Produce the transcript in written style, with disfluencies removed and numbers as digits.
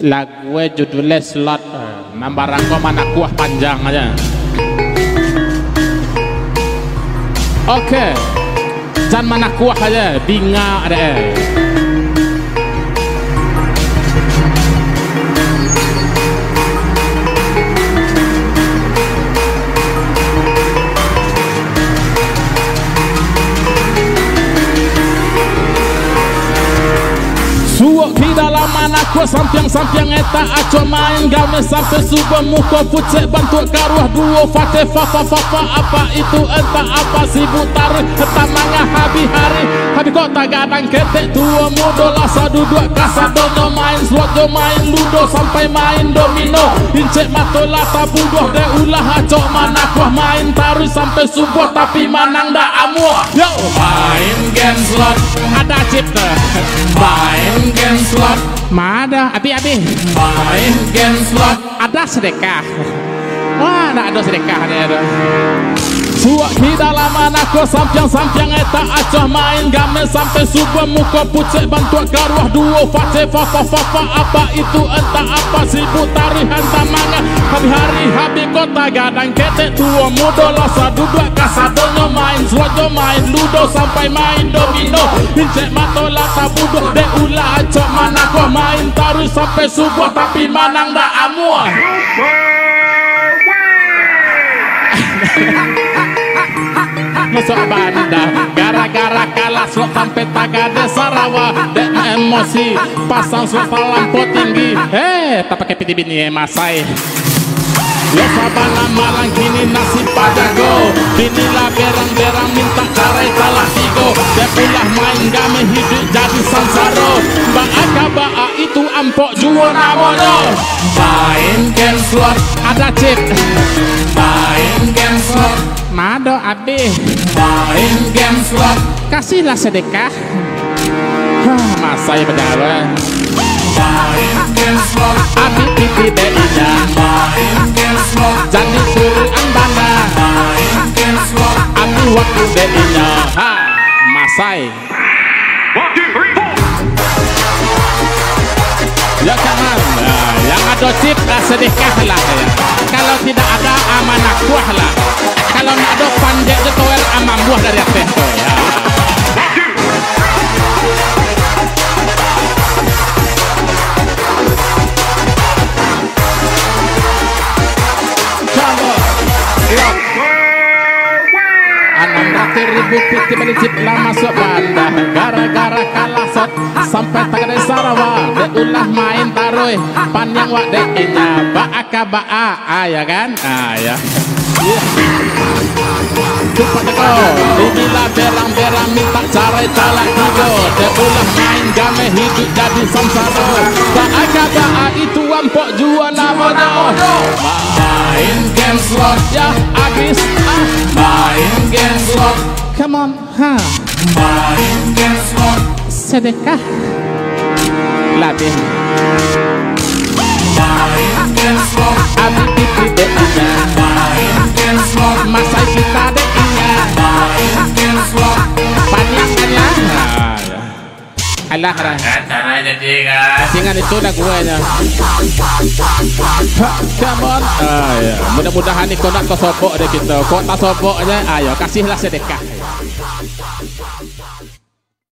Lagu judulnya slot, nambah rangko mana kuah panjang aja. Oke, jangan mana kuah aja, binga ada. Suwok di dalam anakku sampiang eta aco main game sampai subuh muka pucek bantu karuah duo fate fafa apa itu entah apa si butar eta manga habi kok tak gadang ketek tua mudo lasa duduk kasadono main slot jo main ludo sampai main domino incek matola tabudoh de ulah aco manakuah main taruh sampai subuh tapi manang da amuah yo main game slot ada cipta main game slot mana abi main game slot ada sedekah wah ada sedekah ada suak di dalam anakku sampiang eta acah main game sampai subuh muka pucek bantu karuah duo fate fafa apa itu entah apa si putari hantam manga hari habi kota gadang ketek tua mudo lasa duduk kasadonyo main suajo main ludo sampai main domino incek matola tabudo de ulah acok manakwa main taruh sampai subuh tapi manang da amua masuk banda gara-gara kalah slot sampai tagade Sarawa dek emosi pasang slot lampu tinggi tak pakai piti bini masai ya sabana malang kini nasib padago inilah berang-berang minta carai salah tigo dia pulah main game hidup jadi sansaro bang akaba itu ampok juo namono main game slot ada chip main game slot mado abi main game slot kasihlah sedekah masai bedara main game slot abi pipi beida main game slot jadi suruhan banda main game slot abi waktu beida masai 1, 2, 3, 4 ya kawan yang ada tip sedekah lah ya. Kalau tidak ada amanah kuah lah kalau tidak ada pandai itu toel amam buah dari atas ya. Ribu piti belicit lah masuk banda gara-gara kalah sot sampai tagade Sarawa de ulah main taruh panjang wak dekinya ba'a ya kan ya cepat teko inilah berang-berang minta carai talak tigo de ulah main game hidup jadi samsara ba'a itu wampok jual namono main game slot ya agis main game slot come on main game slot sedekah latih main game slot abi pipi deknya main game slot masa kita deknya main game slot panjangnya alah lah singan itu dah gue nya come on mudah-mudahan nih konak ke sopok deh kita kok tak sopok aja ayo kasihlah sedekah